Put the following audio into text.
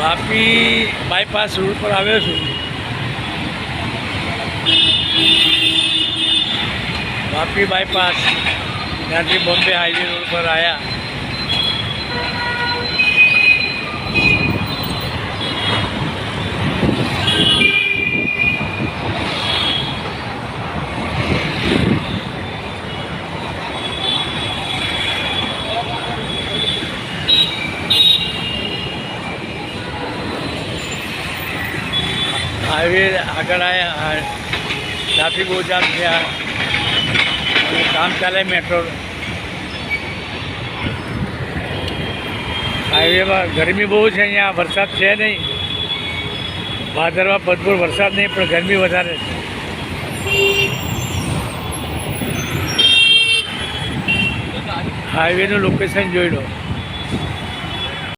Vapi bypass road પર આવ્યો છું. વાપી બાયપાસ ત્યાંથી બોમ્બે હાઈવે રોડ પર આવ્યા. હાઈવે આગળ આવ્યા, ટ્રાફિક બહુ જામ થયા, કામ ચાલે મેટ્રો. હાઈવેમાં ગરમી બહુ છે, અહીંયા વરસાદ છે નહીં. ભાદરવા ભરપૂર વરસાદ નહીં, પણ ગરમી વધારે છે. હાઈવેનું લોકેશન જોઈ લો.